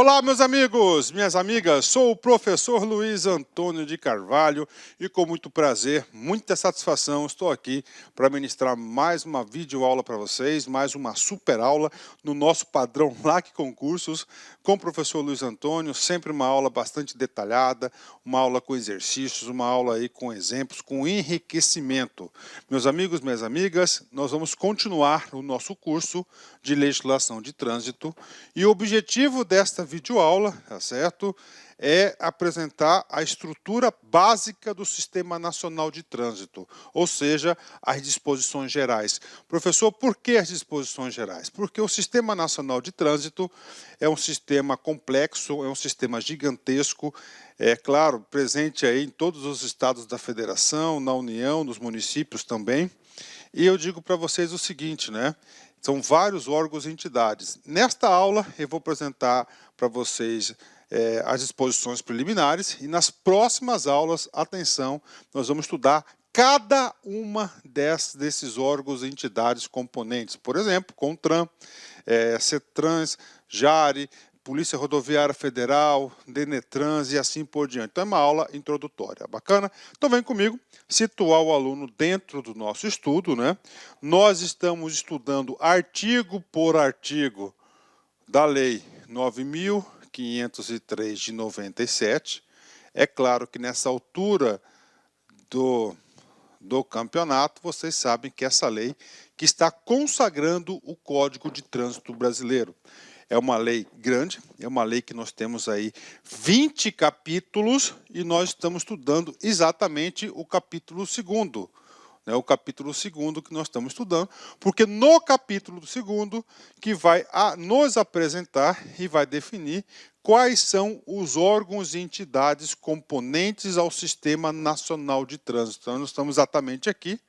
Olá, meus amigos, minhas amigas, sou o professor Luiz Antônio de Carvalho e com muito prazer, muita satisfação, estou aqui para ministrar mais uma videoaula para vocês, mais uma super aula no nosso padrão LAC Concursos com o professor Luiz Antônio, sempre uma aula bastante detalhada, uma aula com exercícios, uma aula aí com exemplos, com enriquecimento. Meus amigos, minhas amigas, nós vamos continuar o nosso curso de legislação de trânsito e o objetivo desta videoaula, tá certo? É apresentar a estrutura básica do Sistema Nacional de Trânsito, ou seja, as disposições gerais. Professor, por que as disposições gerais? Porque o Sistema Nacional de Trânsito é um sistema complexo, é um sistema gigantesco, é claro, presente aí em todos os estados da Federação, na União, nos municípios também. E eu digo para vocês o seguinte, né? São vários órgãos e entidades. Nesta aula, eu vou apresentar para vocês as disposições preliminares e nas próximas aulas, atenção, nós vamos estudar cada uma desses órgãos e entidades componentes. Por exemplo, CONTRAN, CETRANS, JARE, Polícia Rodoviária Federal, DENETRANS e assim por diante. Então é uma aula introdutória, bacana? Então vem comigo, situar o aluno dentro do nosso estudo, né? Nós estamos estudando artigo por artigo da Lei 9.503 de 97. É claro que nessa altura do campeonato, vocês sabem que essa lei que está consagrando o Código de Trânsito Brasileiro. É uma lei grande, é uma lei que nós temos aí 20 capítulos e nós estamos estudando exatamente o capítulo 2º. O capítulo 2º que nós estamos estudando, porque no capítulo 2º que vai nos apresentar e vai definir quais são os órgãos e entidades componentes ao Sistema Nacional de Trânsito. Então, nós estamos exatamente aqui.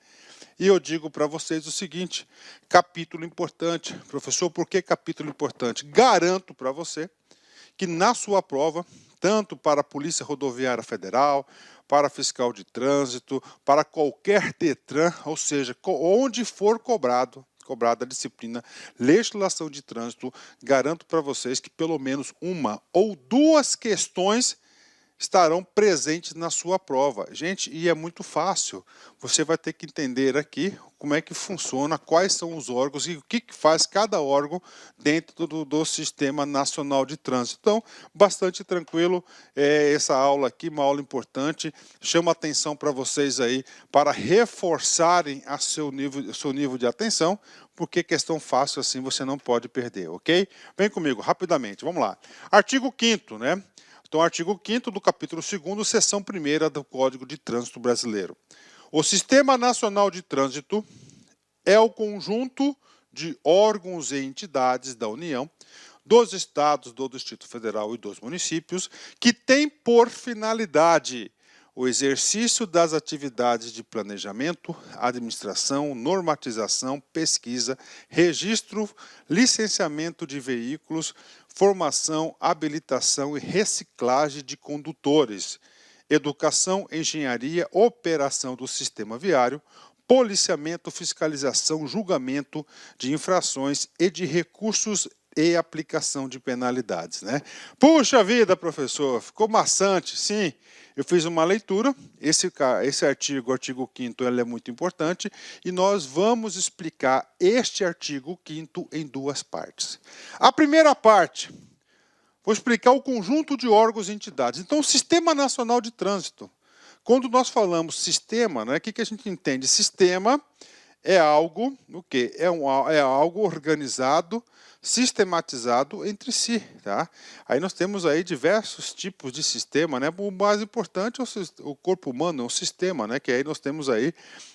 E eu digo para vocês o seguinte, capítulo importante. Professor, por que capítulo importante? Garanto para você que na sua prova, tanto para a Polícia Rodoviária Federal, para fiscal de trânsito, para qualquer DETRAN, ou seja, onde for cobrada a disciplina legislação de trânsito, garanto para vocês que pelo menos uma ou duas questões estarão presentes na sua prova. Gente, e é muito fácil. Você vai ter que entender aqui como é que funciona, quais são os órgãos e o que faz cada órgão dentro do Sistema Nacional de Trânsito. Então, bastante tranquilo, essa aula aqui, uma aula importante. Chama atenção para vocês aí, para reforçarem seu nível de atenção, porque questão fácil assim você não pode perder, ok? Vem comigo, rapidamente, vamos lá. Artigo 5º, né? Então, artigo 5º do capítulo 2º, seção 1ª do Código de Trânsito Brasileiro. O Sistema Nacional de Trânsito é o conjunto de órgãos e entidades da União, dos Estados, do Distrito Federal e dos municípios, que tem por finalidade o exercício das atividades de planejamento, administração, normatização, pesquisa, registro, licenciamento de veículos, formação, habilitação e reciclagem de condutores, educação, engenharia, operação do sistema viário, policiamento, fiscalização, julgamento de infrações e de recursos e aplicação de penalidades, né? Puxa vida, professor, ficou maçante, sim. Eu fiz uma leitura, esse artigo 5º, ele é muito importante, e nós vamos explicar este artigo 5º em duas partes. A primeira parte, vou explicar o conjunto de órgãos e entidades. Então, o Sistema Nacional de Trânsito. Quando nós falamos sistema, né, o que a gente entende? Sistema é algo, o quê? É algo organizado, sistematizado entre si, tá? Aí nós temos aí diversos tipos de sistema, né? O mais importante é o corpo humano, é um sistema, né? Que aí nós temos aí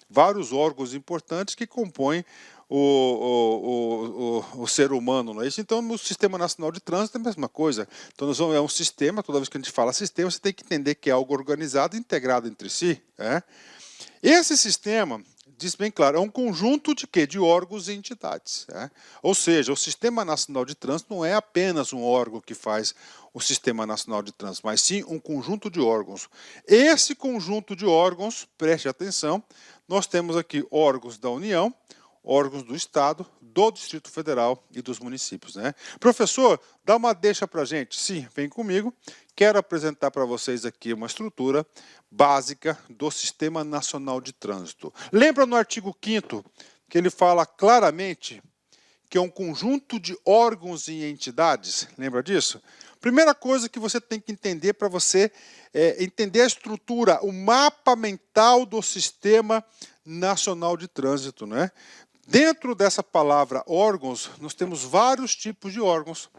vários órgãos importantes que compõem o ser humano, não é isso? Então, no Sistema Nacional de Trânsito é a mesma coisa. Então, é um sistema, toda vez que a gente fala sistema, você tem que entender que é algo organizado e integrado entre si, né? Esse sistema, diz bem claro, é um conjunto de quê? De órgãos e entidades, né? Ou seja, o Sistema Nacional de Trânsito não é apenas um órgão que faz o Sistema Nacional de Trânsito, mas sim um conjunto de órgãos. Esse conjunto de órgãos, preste atenção, nós temos aqui órgãos da União, órgãos do Estado, do Distrito Federal e dos municípios, né? Professor, dá uma deixa para a gente. Sim, vem comigo. Quero apresentar para vocês aqui uma estrutura básica do Sistema Nacional de Trânsito. Lembra no artigo 5º que ele fala claramente que é um conjunto de órgãos e entidades? Lembra disso? Primeira coisa que você tem que entender para você entender a estrutura, o mapa mental do Sistema Nacional de Trânsito, né? Dentro dessa palavra órgãos, nós temos vários tipos de órgãos.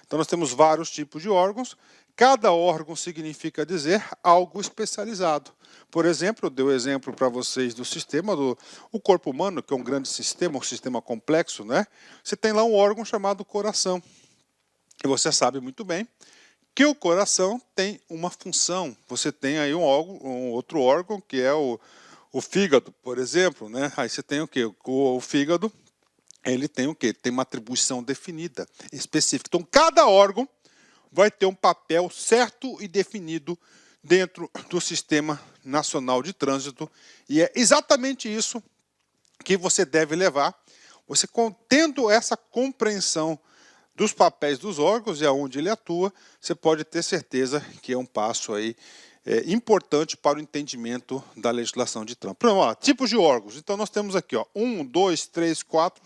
Então, nós temos vários tipos de órgãos. Cada órgão significa dizer algo especializado. Por exemplo, eu dei o exemplo para vocês do sistema do corpo humano, que é um grande sistema, um sistema complexo, né? Você tem lá um órgão chamado coração. E você sabe muito bem que o coração tem uma função. Você tem aí um outro órgão, que é o fígado, por exemplo, né? Aí você tem o quê? O fígado, ele tem o quê? Tem uma atribuição definida, específica. Então, cada órgão vai ter um papel certo e definido dentro do Sistema Nacional de Trânsito. E é exatamente isso que você deve levar. Você, tendo essa compreensão dos papéis dos órgãos e aonde ele atua, você pode ter certeza que é um passo aí importante para o entendimento da legislação de trânsito. Pronto, ó, tipos de órgãos. Então, nós temos aqui, ó, 1, 2, 3, 4,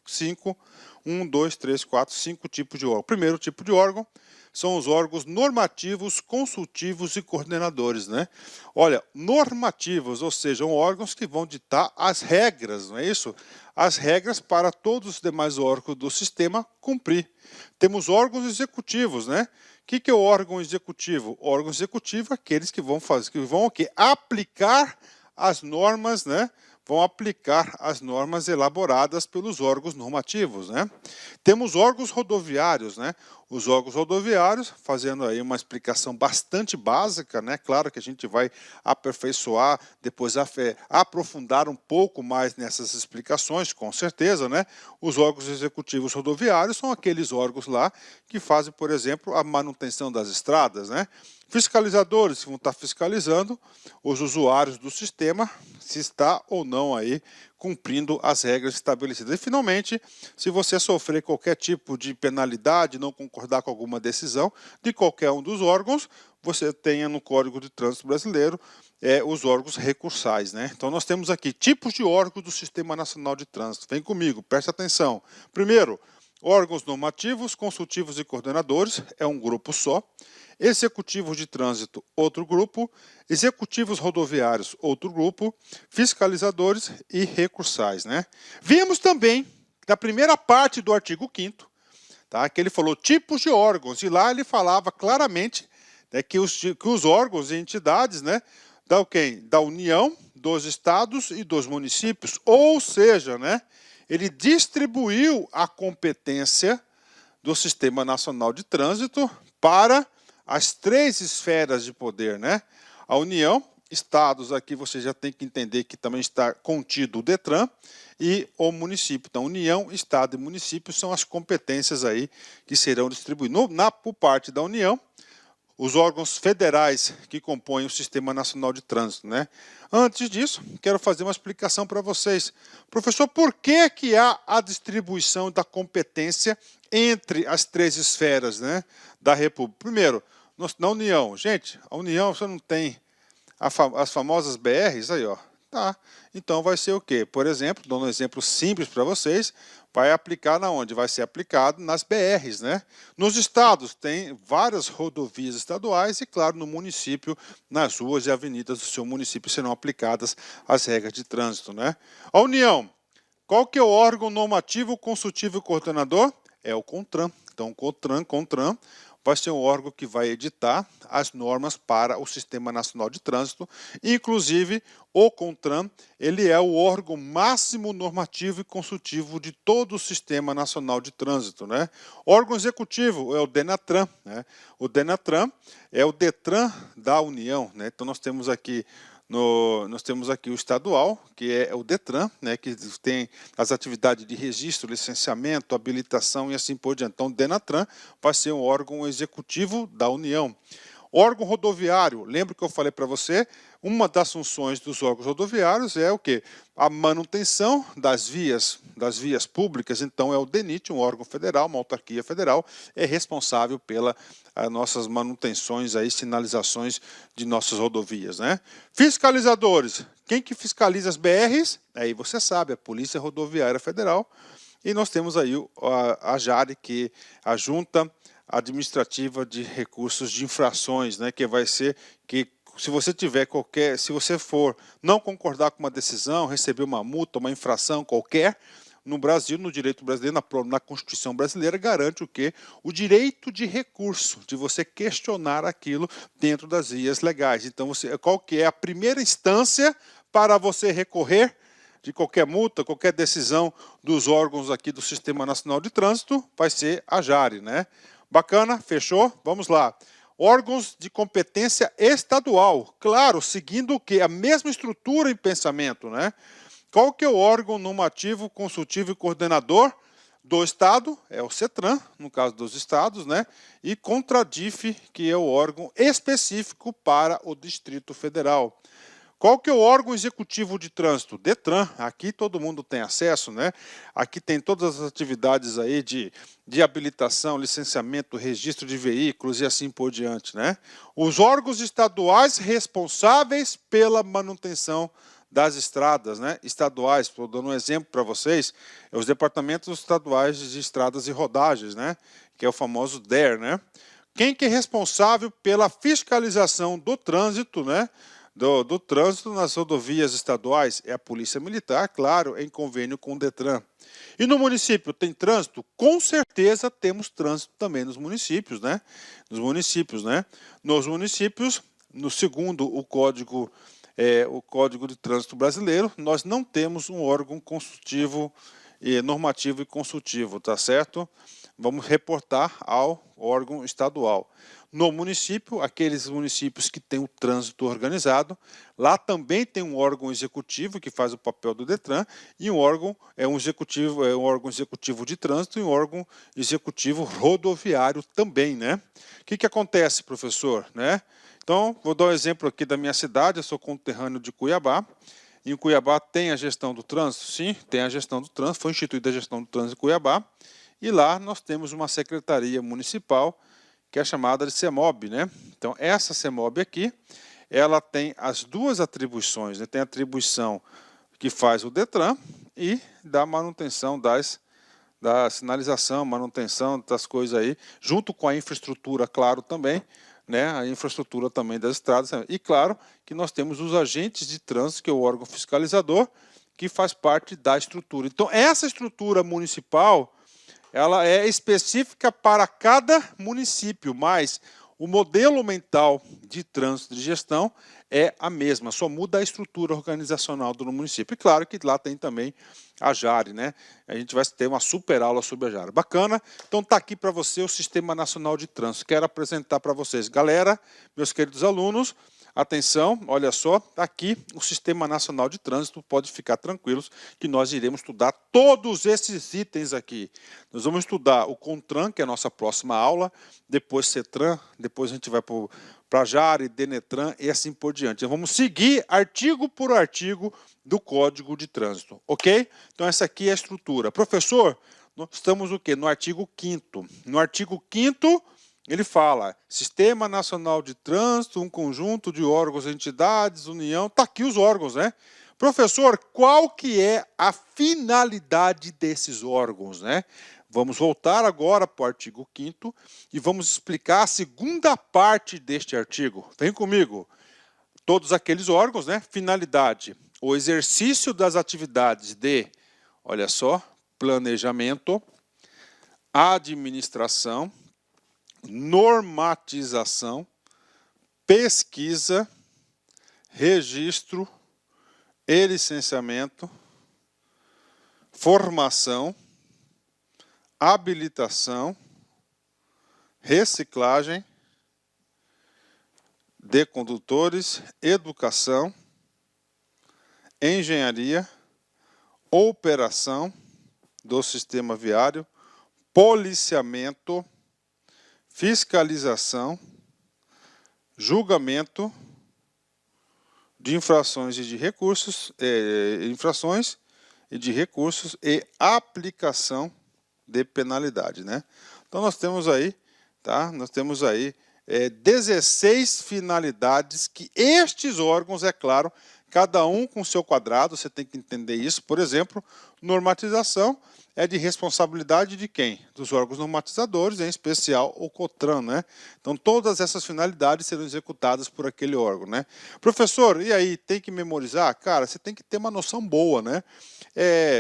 5, 1, 2, 3, 4, 5 tipos de órgão. Primeiro tipo de órgão são os órgãos normativos, consultivos e coordenadores, né? Olha, normativos, ou seja, são órgãos que vão ditar as regras, não é isso? As regras para todos os demais órgãos do sistema cumprir. Temos órgãos executivos, né? O que é o órgão executivo? O órgão executivo é aqueles que vão fazer, que vão o quê? Aplicar as normas, né? Vão aplicar as normas elaboradas pelos órgãos normativos, né? Temos órgãos rodoviários, né? Os órgãos rodoviários, fazendo aí uma explicação bastante básica, né? Claro que a gente vai aperfeiçoar, depois aprofundar um pouco mais nessas explicações, com certeza, né? Os órgãos executivos rodoviários são aqueles órgãos lá que fazem, por exemplo, a manutenção das estradas, né? Fiscalizadores que vão estar fiscalizando os usuários do sistema, se está ou não aí cumprindo as regras estabelecidas. E, finalmente, se você sofrer qualquer tipo de penalidade, não concordar com alguma decisão de qualquer um dos órgãos, você tenha no Código de Trânsito Brasileiro os órgãos recursais, né? Então, nós temos aqui tipos de órgãos do Sistema Nacional de Trânsito. Vem comigo, preste atenção. Primeiro, órgãos normativos, consultivos e coordenadores, é um grupo só. Executivos de trânsito, outro grupo. Executivos rodoviários, outro grupo. Fiscalizadores e recursais, né? Vimos também, na primeira parte do artigo 5º, tá, que ele falou tipos de órgãos, e lá ele falava claramente, né, que os órgãos e entidades, né, da União, dos estados e dos municípios, ou seja, né, ele distribuiu a competência do Sistema Nacional de Trânsito para as 3 esferas de poder, né? A União, estados, aqui você já tem que entender que também está contido o DETRAN, e o município. Então, União, Estado e município são as competências aí que serão distribuídas. Por parte da União, os órgãos federais que compõem o Sistema Nacional de Trânsito, né? Antes disso, quero fazer uma explicação para vocês. Professor, por que há a distribuição da competência entre as 3 esferas, né, da República? Primeiro, na União. Gente, a União, você não tem as famosas BRs aí, ó. Tá. Então, vai ser o quê? Por exemplo, dando um exemplo simples para vocês, vai aplicar na onde? Vai ser aplicado nas BRs, né? Nos estados, tem várias rodovias estaduais e, claro, no município, nas ruas e avenidas do seu município serão aplicadas as regras de trânsito, né? A União, qual que é o órgão normativo, consultivo e coordenador? É o CONTRAN. Então, CONTRAN vai ser um órgão que vai editar as normas para o Sistema Nacional de Trânsito. Inclusive, o CONTRAN, ele é o órgão máximo normativo e consultivo de todo o Sistema Nacional de Trânsito, né? Órgão executivo é o DENATRAN, né? O DENATRAN é o DETRAN da União, né? Então, nós temos aqui o estadual, que é o DETRAN, né, que tem as atividades de registro, licenciamento, habilitação e assim por diante. Então, o DENATRAN vai ser um órgão executivo da União. Órgão rodoviário, lembra que eu falei para você? uma das funções dos órgãos rodoviários é o quê? A manutenção das vias públicas. Então, é o DENIT, um órgão federal, uma autarquia federal, é responsável pelas nossas manutenções, aí, sinalizações de nossas rodovias, né? Fiscalizadores. Quem que fiscaliza as BRs? Aí você sabe, a Polícia Rodoviária Federal. E nós temos aí a JARE, que é a Junta Administrativa de Recursos de Infrações, né? Que vai ser que se você tiver se você for não concordar com uma decisão, receber uma multa, uma infração qualquer, no Brasil, no direito brasileiro, na Constituição brasileira, garante o quê? O direito de recurso, de você questionar aquilo dentro das vias legais. Então, qual que é a primeira instância para você recorrer de qualquer multa, qualquer decisão dos órgãos aqui do Sistema Nacional de Trânsito? Vai ser a JARE, né? Bacana? Fechou? Vamos lá. Órgãos de competência estadual, claro, seguindo o quê? A mesma estrutura em pensamento, né? Qual que é o órgão normativo, consultivo e coordenador do Estado? É o CETRAN, no caso dos estados, né? E CONTRADIF, que é o órgão específico para o Distrito Federal. Qual que é o órgão executivo de trânsito? DETRAN. Aqui todo mundo tem acesso, né? Aqui tem todas as atividades aí de habilitação, licenciamento, registro de veículos e assim por diante, né? Os órgãos estaduais responsáveis pela manutenção das estradas, né? Estaduais, estou dando um exemplo para vocês, é os departamentos estaduais de estradas e rodagens, né? Que é o famoso DER, né? Quem que é responsável pela fiscalização do trânsito, né? Do trânsito nas rodovias estaduais? É a Polícia Militar, claro, em convênio com o DETRAN. E no município tem trânsito? Com certeza temos trânsito também nos municípios, né? Nos municípios, no segundo o Código de Trânsito Brasileiro, nós não temos um órgão consultivo, normativo e consultivo, tá certo? Vamos reportar ao órgão estadual. No município, aqueles municípios que têm o trânsito organizado, lá também tem um órgão executivo que faz o papel do DETRAN e um órgão executivo de trânsito e um órgão executivo rodoviário também, né? O que acontece, professor, né? Então, vou dar um exemplo aqui da minha cidade, eu sou conterrâneo de Cuiabá. Em Cuiabá tem a gestão do trânsito? Sim, tem a gestão do trânsito, foi instituída a gestão do trânsito em Cuiabá. E lá nós temos uma secretaria municipal, que é chamada de CEMOB, né? Então, essa CEMOB aqui, ela tem as duas atribuições, né? Tem a atribuição que faz o DETRAN e da manutenção da sinalização, manutenção das coisas aí, junto com a infraestrutura, claro, também, né? A infraestrutura também das estradas. E, claro, que nós temos os agentes de trânsito, que é o órgão fiscalizador, que faz parte da estrutura. Então, essa estrutura municipal, ela é específica para cada município, mas o modelo mental de trânsito de gestão é a mesma, só muda a estrutura organizacional do município. E claro que lá tem também a JARE, né? A gente vai ter uma super aula sobre a JARE. Bacana? Então está aqui para você o Sistema Nacional de Trânsito. Quero apresentar para vocês. Galera, meus queridos alunos, atenção, olha só, aqui o Sistema Nacional de Trânsito, pode ficar tranquilos que nós iremos estudar todos esses itens aqui. Nós vamos estudar o CONTRAN, que é a nossa próxima aula, depois CETRAN, depois a gente vai para a JARE, DENETRAN e assim por diante. Então, vamos seguir artigo por artigo do Código de Trânsito, ok? Então essa aqui é a estrutura. Professor, nós estamos o quê? No artigo 5º. No artigo 5º, ele fala, Sistema Nacional de Trânsito, um conjunto de órgãos, entidades, união, está aqui os órgãos, né? Professor, qual que é a finalidade desses órgãos, né? Vamos voltar agora para o artigo 5º e vamos explicar a segunda parte deste artigo. Vem comigo. Todos aqueles órgãos, né? Finalidade, o exercício das atividades de, olha só, planejamento, administração, normatização, pesquisa, registro e licenciamento, formação, habilitação, reciclagem de condutores, educação, engenharia, operação do sistema viário, policiamento, fiscalização, julgamento, de infrações e de recursos, e aplicação de penalidade, né? Então nós temos aí, tá? Nós temos aí 16 finalidades que estes órgãos, é claro, cada um com seu quadrado, você tem que entender isso. Por exemplo, normatização é de responsabilidade de quem? Dos órgãos normatizadores, em especial o COTRAN, né? Então todas essas finalidades serão executadas por aquele órgão, né? Professor, e aí, tem que memorizar? Cara, você tem que ter uma noção boa, né?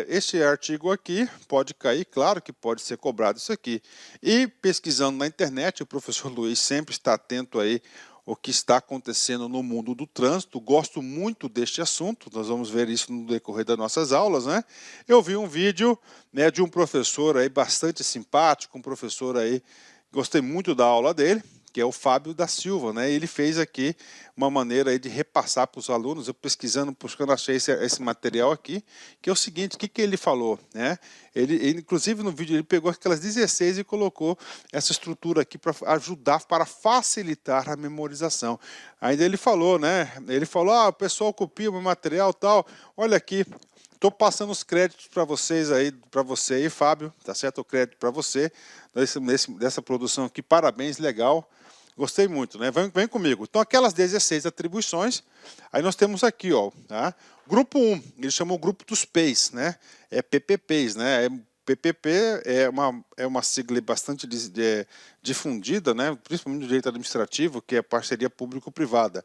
Este artigo aqui pode cair, claro que pode ser cobrado isso aqui. E pesquisando na internet, o professor Luiz sempre está atento aí o que está acontecendo no mundo do trânsito. Gosto muito deste assunto, nós vamos ver isso no decorrer das nossas aulas, né? Eu vi um vídeo, né, de um professor aí bastante simpático, um professor aí, gostei muito da aula dele, que é o Fábio da Silva, né? Ele fez aqui uma maneira aí de repassar para os alunos. Eu pesquisando, buscando, achei esse material aqui, que é o seguinte: o que ele falou, né? Ele, inclusive, no vídeo, ele pegou aquelas 16 e colocou essa estrutura aqui para ajudar, para facilitar a memorização. Ainda ele falou, né? Ele falou: o pessoal copia o meu material, tal. Olha aqui. Estou passando os créditos para vocês aí, para você aí, Fábio, tá certo? O crédito para você dessa produção aqui. Parabéns, legal. Gostei muito, né? Vem comigo. Então, aquelas 16 atribuições, aí nós temos aqui, ó, tá? Grupo 1, ele chamou o grupo dos PEIs, né? PPPs, né? PPP é uma sigla bastante difundida, né? Principalmente no direito administrativo, que é parceria público-privada.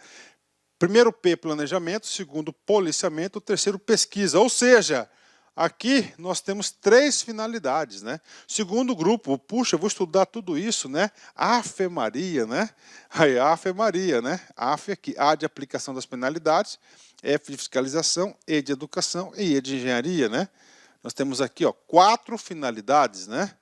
Primeiro P, planejamento. Segundo, policiamento. Terceiro, pesquisa. Ou seja, aqui nós temos 3 finalidades, né? Segundo grupo, puxa, eu vou estudar tudo isso, né? Afe Maria, né? Aí, Afe Maria, né? Afe aqui, A de aplicação das penalidades, F de fiscalização, E de educação e E de engenharia, né? Nós temos aqui, ó, 4 finalidades, né?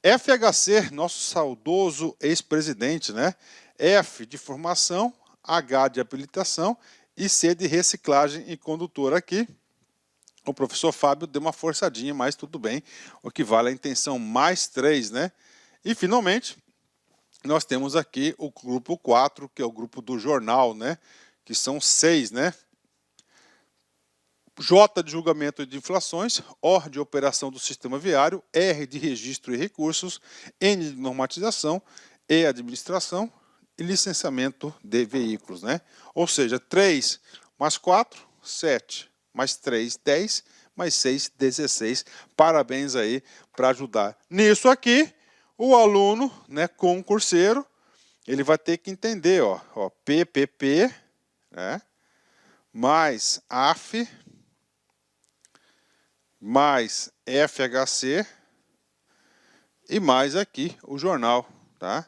FHC, nosso saudoso ex-presidente, né? F de formação, H de habilitação e C de reciclagem e condutor. Aqui o professor Fábio deu uma forçadinha, mas tudo bem, o que vale a intenção mais 3, né? E finalmente nós temos aqui o grupo 4, que é o grupo do jornal, né? Que são 6, né? J de julgamento de infrações, O de operação do sistema viário, R de registro e recursos, N de normatização, E administração e licenciamento de veículos, né? Ou seja, 3 mais 4, 7, mais 3, 10, mais 6, 16. Parabéns aí para ajudar. Nisso aqui, o aluno, né, concurseiro, ele vai ter que entender, ó PPP, né, mais AF, mais FHC e mais aqui o jornal, tá?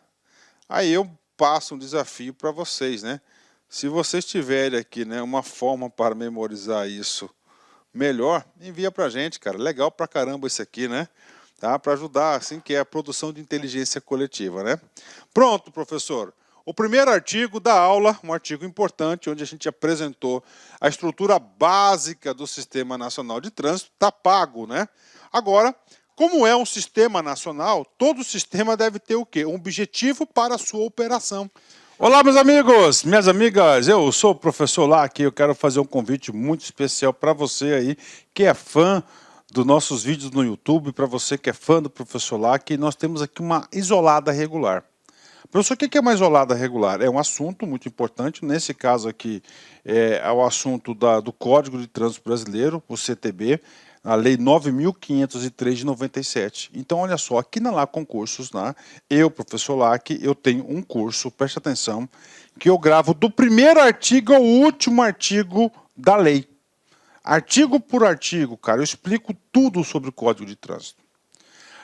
Aí eu passo um desafio para vocês, né? Se vocês tiverem aqui, né, uma forma para memorizar isso melhor, envia para a gente, cara. Legal pra caramba isso aqui, né? Tá? Para ajudar, assim, que é a produção de inteligência coletiva, né? Pronto, professor. O primeiro artigo da aula, um artigo importante, onde a gente apresentou a estrutura básica do Sistema Nacional de Trânsito, está pago, né? Agora, como é um sistema nacional, todo sistema deve ter o quê? Um objetivo para a sua operação. Olá, meus amigos, minhas amigas, eu sou o professor Lac e eu quero fazer um convite muito especial para você aí, que é fã dos nossos vídeos no YouTube, para você que é fã do professor Lac, nós temos aqui uma isolada regular. Professor, o que é uma isolada regular? É um assunto muito importante, nesse caso aqui é o assunto do Código de Trânsito Brasileiro, o CTB, a Lei 9.503 de 97. Então, olha só, aqui na Lá Concursos, né, eu, professor Lac, eu tenho um curso, preste atenção, que eu gravo do primeiro artigo ao último artigo da lei. Artigo por artigo, cara, eu explico tudo sobre o Código de Trânsito.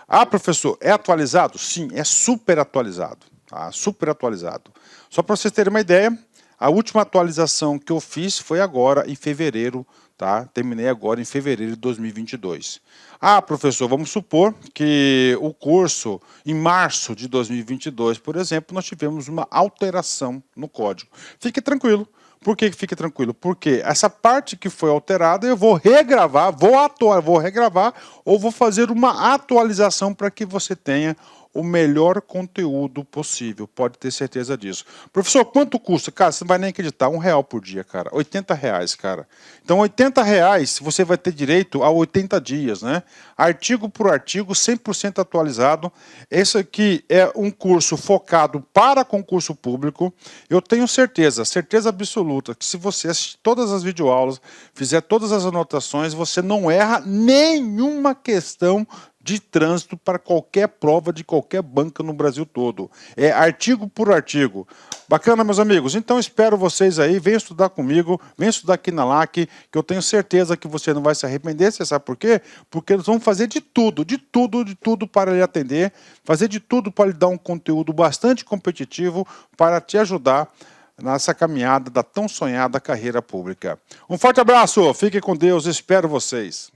Ah, professor, é atualizado? Sim, é super atualizado. Tá? Super atualizado. Só para vocês terem uma ideia, a última atualização que eu fiz foi agora, em fevereiro, tá? Terminei agora em fevereiro de 2022. Ah, professor, vamos supor que o curso, em março de 2022, por exemplo, nós tivemos uma alteração no código. Fique tranquilo. Por que fique tranquilo? Porque essa parte que foi alterada eu vou regravar, vou regravar ou vou fazer uma atualização para que você tenha o melhor conteúdo possível, pode ter certeza disso. Professor, quanto custa? Cara, você não vai nem acreditar, R$1 por dia, cara, R$80, cara. Então, R$80 você vai ter direito a 80 dias, né? Artigo por artigo, 100% atualizado. Esse aqui é um curso focado para concurso público. Eu tenho certeza absoluta, que se você assistir todas as videoaulas, fizer todas as anotações, você não erra nenhuma questão de trânsito para qualquer prova de qualquer banca no Brasil todo. É artigo por artigo. Bacana, meus amigos? Então espero vocês aí, venham estudar comigo, venham estudar aqui na LAC, que eu tenho certeza que você não vai se arrepender. Você sabe por quê? Porque nós vamos fazer de tudo para lhe atender, fazer de tudo para lhe dar um conteúdo bastante competitivo para te ajudar nessa caminhada da tão sonhada carreira pública. Um forte abraço, fiquem com Deus, espero vocês.